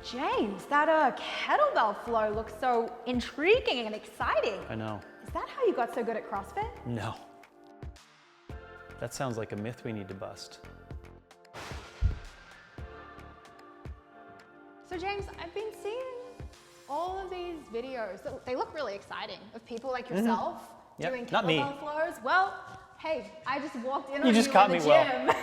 James, that kettlebell flow looks so intriguing and exciting. I know. Is that how you got so good at CrossFit? No. That sounds like a myth we need to bust. So James, I've been seeing all of these videos. They look really exciting of people like yourself doing Not me. kettlebell flows. Well, hey, I just walked in on You just you caught in the me gym. well.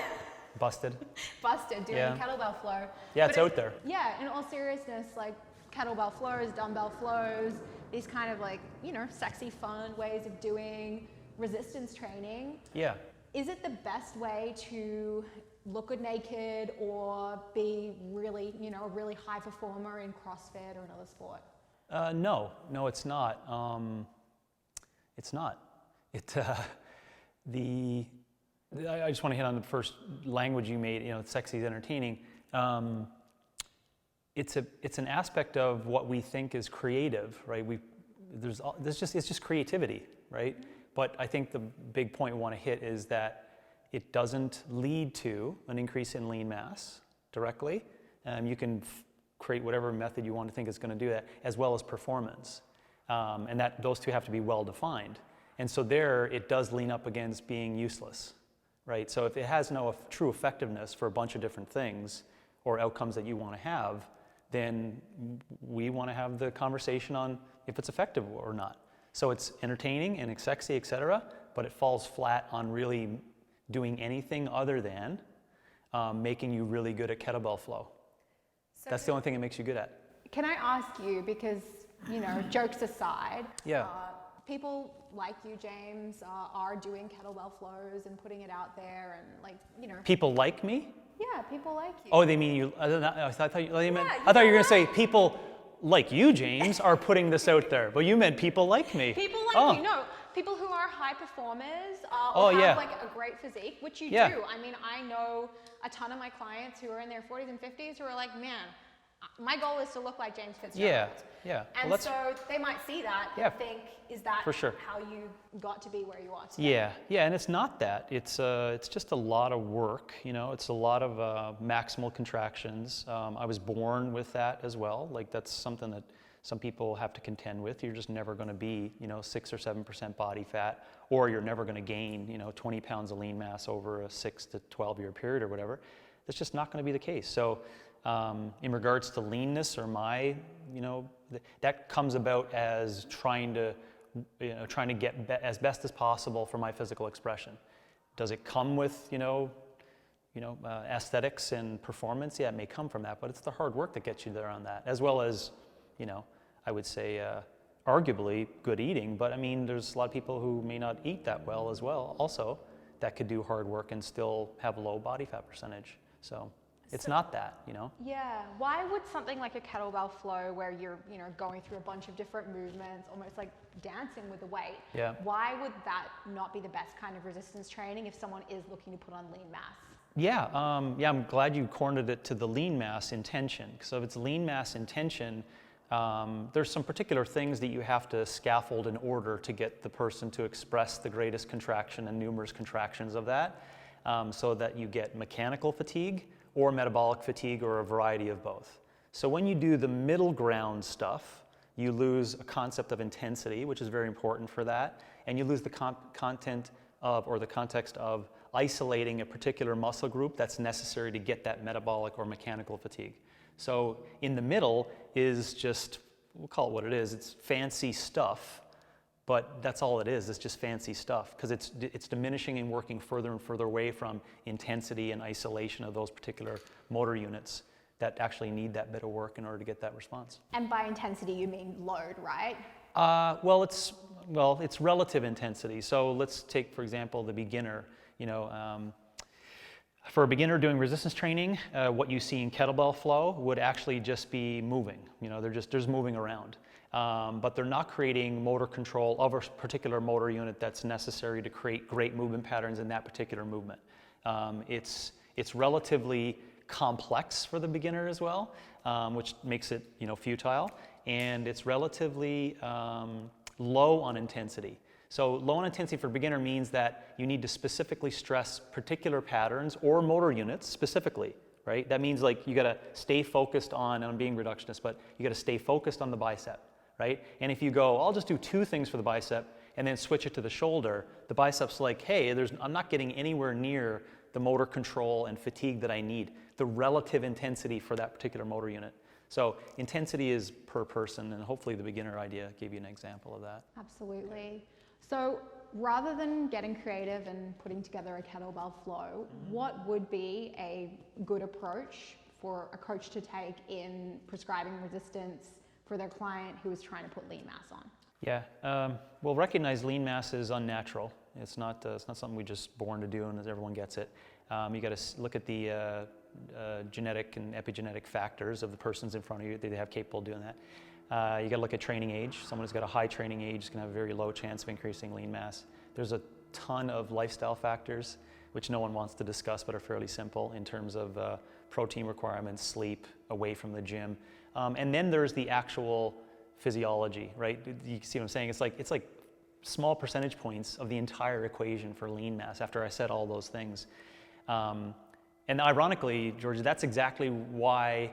Busted. Busted doing Yeah. kettlebell flow. Yeah, But it's out there. Yeah, in all seriousness, like kettlebell flows, dumbbell flows, these kind of like, you know, sexy, fun ways of doing resistance training. Yeah. Is it the best way to look good naked or be really, you know, a really high performer in CrossFit or another sport? No, it's not. It's not. I just want to hit on the first language you made. You know, sexy is entertaining. It's an aspect of what we think is creative, right? It's just creativity, right? But I think the big point we want to hit is that it doesn't lead to an increase in lean mass directly. You can create whatever method you want to think is going to do that, as well as performance. And that those two have to be well defined. And so there, it does lean up against being useless, right? So if it has no true effectiveness for a bunch of different things or outcomes that you want to have, then we want to have the conversation on if it's effective or not. So it's entertaining and it's sexy, et cetera, but it falls flat on really doing anything other than making you really good at kettlebell flow. So that's the only thing it makes you good at. Can I ask you, because, you know, jokes aside, people like you, James, are doing kettlebell flows and putting it out there and, like, you know. People like me? Yeah, people like you. Oh, they mean you. I thought you meant. I thought you were going to say people like you, James, are putting this out there. But you meant people like me. People like you. No, people who are high performers or have like a great physique, which you do. I mean, I know a ton of my clients who are in their 40s and 50s who are like, man, my goal is to look like James FitzGerald. Yeah. And so they might see that and think, is that for sure how you got to be where you are today? Yeah, and it's not that. It's just a lot of work. You know, it's a lot of maximal contractions. I was born with that as well. Like that's something that some people have to contend with. You're just never going to be, 6 or 7% body fat, or you're never going to gain, 20 pounds of lean mass over a 6 to 12 year period or whatever. That's just not going to be the case. So in regards to leanness or that comes about as trying to get as best as possible for my physical expression. Does it come with, aesthetics and performance? Yeah, it may come from that, but it's the hard work that gets you there on that, as well as, I would say, arguably good eating. But I mean, there's a lot of people who may not eat that well as well, also, that could do hard work and still have low body fat percentage. So it's not that, Yeah. Why would something like a kettlebell flow, where you're, going through a bunch of different movements, almost like dancing with the weight, why would that not be the best kind of resistance training if someone is looking to put on lean mass? Yeah, I'm glad you cornered it to the lean mass intention. So if it's lean mass intention, there's some particular things that you have to scaffold in order to get the person to express the greatest contraction and numerous contractions of that, so that you get mechanical fatigue or metabolic fatigue or a variety of both. So when you do the middle ground stuff, you lose a concept of intensity, which is very important for that, and you lose the content of, or the context of, isolating a particular muscle group that's necessary to get that metabolic or mechanical fatigue. So in the middle is just, we'll call it what it is, it's fancy stuff, but that's all it is, it's just fancy stuff, because it's diminishing and working further and further away from intensity and isolation of those particular motor units that actually need that bit of work in order to get that response. And by intensity, you mean load, right? Well, it's relative intensity. So let's take, for example, the beginner. For a beginner doing resistance training, what you see in kettlebell flow would actually just be moving. They're just moving around. But they're not creating motor control of a particular motor unit that's necessary to create great movement patterns in that particular movement. It's relatively complex for the beginner as well, which makes it futile, and it's relatively low on intensity. So low on intensity for beginner means that you need to specifically stress particular patterns or motor units specifically, right? That means like you gotta stay focused on, and I'm being reductionist, but you gotta stay focused on the bicep, right? And if you go, I'll just do 2 things for the bicep and then switch it to the shoulder, the bicep's like, hey, I'm not getting anywhere near the motor control and fatigue that I need, the relative intensity for that particular motor unit. So intensity is per person, and hopefully the beginner idea gave you an example of that. Absolutely. So rather than getting creative and putting together a kettlebell flow, what would be a good approach for a coach to take in prescribing resistance for their client who is trying to put lean mass on? Yeah, well, recognize lean mass is unnatural. It's not something we're just born to do and everyone gets it. You got to look at the genetic and epigenetic factors of the persons in front of you. They have capable of doing that. You got to look at training age. Someone who's got a high training age is going to have a very low chance of increasing lean mass. There's a ton of lifestyle factors, which no one wants to discuss, but are fairly simple in terms of protein requirements, sleep, away from the gym. And then there's the actual physiology, right? You see what I'm saying? It's like small percentage points of the entire equation for lean mass after I said all those things. And ironically, George, that's exactly why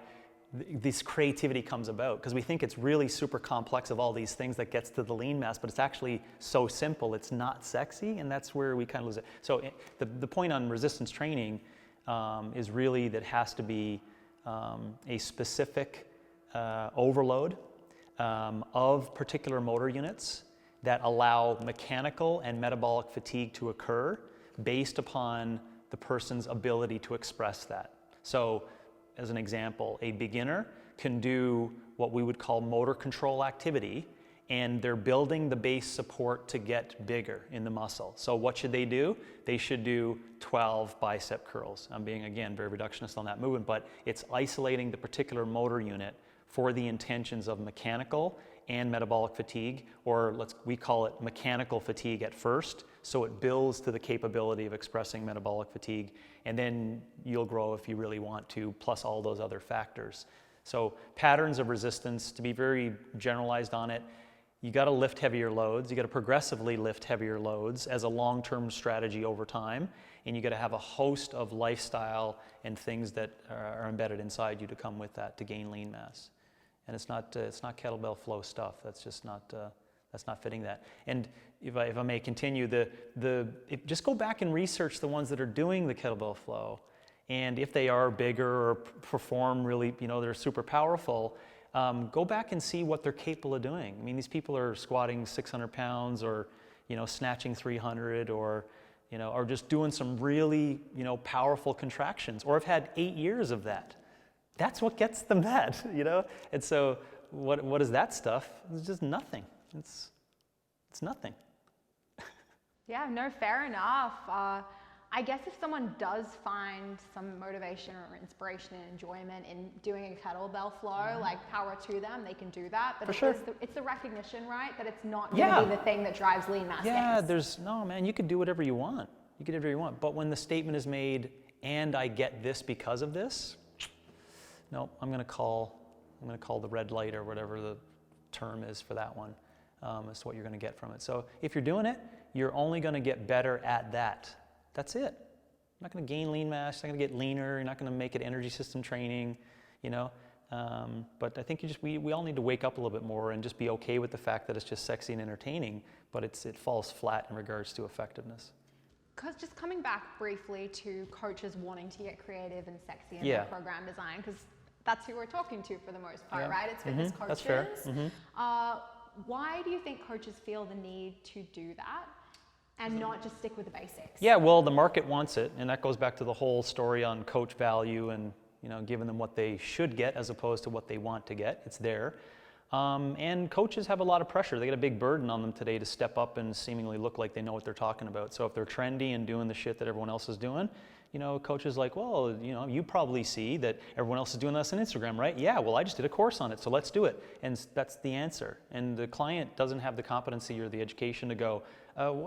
this creativity comes about, because we think it's really super complex of all these things that gets to the lean mass, but it's actually so simple, it's not sexy, and that's where we kind of lose it. So the point on resistance training is really that has to be a specific overload of particular motor units that allow mechanical and metabolic fatigue to occur based upon the person's ability to express that. So, as an example, a beginner can do what we would call motor control activity, and they're building the base support to get bigger in the muscle. So what should they do? They should do 12 bicep curls. I'm being, again, very reductionist on that movement, but it's isolating the particular motor unit for the intentions of mechanical and metabolic fatigue, or we call it mechanical fatigue at first, so it builds to the capability of expressing metabolic fatigue, and then you'll grow if you really want to, plus all those other factors. So patterns of resistance, to be very generalized on it, you got to lift heavier loads, you got to progressively lift heavier loads as a long-term strategy over time, and you got to have a host of lifestyle and things that are embedded inside you to come with that to gain lean mass. And it's not kettlebell flow stuff. That's just not fitting that. And if I may continue, just go back and research the ones that are doing the kettlebell flow, and if they are bigger or perform really, they're super powerful. Go back and see what they're capable of doing. I mean, these people are squatting 600 pounds, or snatching 300, or just doing some really powerful contractions, or have had 8 years of that. That's what gets them that, And so what is that stuff? It's just nothing. It's nothing. Yeah, no, fair enough. I guess if someone does find some motivation or inspiration and enjoyment in doing a kettlebell flow, like power to them, they can do that. But it's the recognition, right? That it's not going to be the thing that drives lean mass gains. No, man, you could do whatever you want. You could do whatever you want. But when the statement is made, and I get this because of this, no, I'm going to call the red light, or whatever the term is for that one, as to what you're going to get from it. So if you're doing it, you're only going to get better at that. That's it. You're not going to gain lean mass. You're not going to get leaner. You're not going to make it energy system training, But I think we all need to wake up a little bit more and just be okay with the fact that it's just sexy and entertaining, but it falls flat in regards to effectiveness. Because just coming back briefly to coaches wanting to get creative and sexy in their program design, because that's who we're talking to for the most part, right? It's fitness coaches. That's fair. Why do you think coaches feel the need to do that and not just stick with the basics? Yeah, well, the market wants it, and that goes back to the whole story on coach value and giving them what they should get as opposed to what they want to get. It's there. And coaches have a lot of pressure. They got a big burden on them today to step up and seemingly look like they know what they're talking about. So if they're trendy and doing the shit that everyone else is doing, coaches like, well, you probably see that everyone else is doing this on Instagram, right? Yeah, well, I just did a course on it, so let's do it. And that's the answer. And the client doesn't have the competency or the education to go,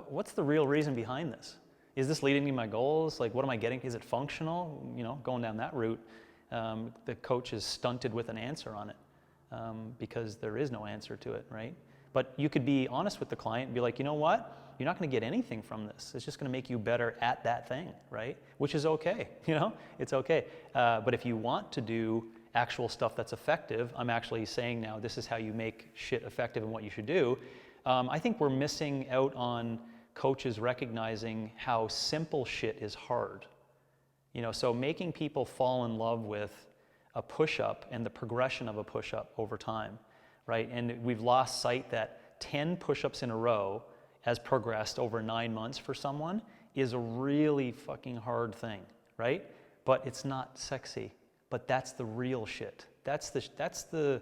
what's the real reason behind this? Is this leading me to my goals? Like, what am I getting? Is it functional? Going down that route, the coach is stunted with an answer on it. Because there is no answer to it, right? But you could be honest with the client and be like, you know what? You're not going to get anything from this. It's just going to make you better at that thing, right? Which is okay, it's okay. But if you want to do actual stuff that's effective, I'm actually saying now this is how you make shit effective and what you should do. I think we're missing out on coaches recognizing how simple shit is hard. So making people fall in love with a push-up and the progression of a push-up over time, right? And we've lost sight that 10 push-ups in a row as progressed over 9 months for someone is a really fucking hard thing, right? But it's not sexy. But that's the real shit. That's the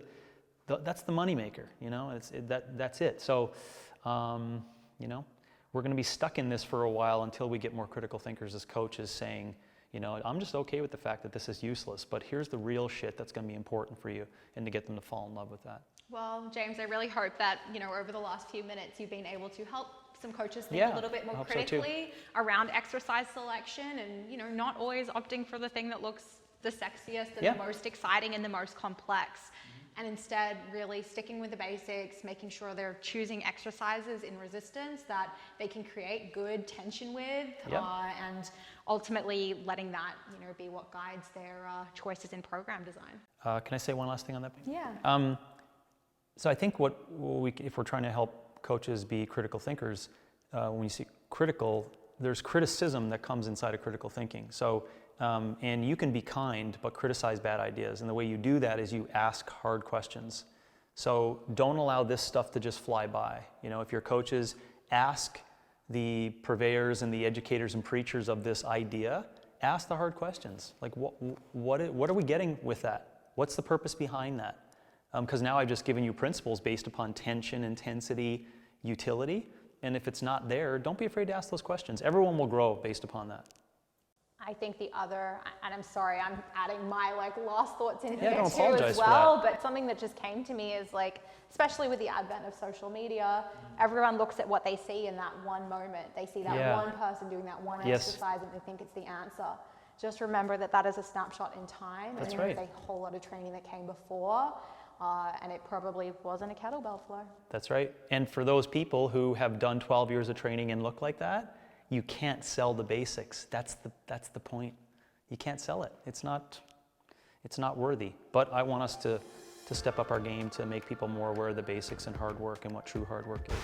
moneymaker. That's it. So, we're going to be stuck in this for a while until we get more critical thinkers as coaches saying, I'm just okay with the fact that this is useless, but here's the real shit that's going to be important for you, and to get them to fall in love with that. Well, James, I really hope that, over the last few minutes, you've been able to help some coaches think a little bit more critically around exercise selection and, not always opting for the thing that looks the sexiest and the most exciting and the most complex. And instead really sticking with the basics, making sure they're choosing exercises in resistance that they can create good tension with, and ultimately letting that, be what guides their choices in program design. Can I say one last thing on that? Yeah. So I think if we're trying to help coaches be critical thinkers, when you see critical, there's criticism that comes inside of critical thinking. So, and you can be kind, but criticize bad ideas. And the way you do that is you ask hard questions. So don't allow this stuff to just fly by. If your coaches ask the purveyors and the educators and preachers of this idea, ask the hard questions. Like, what are we getting with that? What's the purpose behind that? Because now I've just given you principles based upon tension, intensity, utility. And if it's not there, don't be afraid to ask those questions. Everyone will grow based upon that. I think the other, and I'm sorry, I'm adding my last thoughts in here too as well, but something that just came to me is especially with the advent of social media, everyone looks at what they see in that one moment. They see that one person doing that one exercise and they think it's the answer. Just remember that is a snapshot in time. That's and right. There's a whole lot of training that came before, and it probably wasn't a kettlebell flow. That's right. And for those people who have done 12 years of training and look like that, you can't sell the basics. That's the point. You can't sell it. It's not worthy. But I want us to step up our game to make people more aware of the basics and hard work and what true hard work is.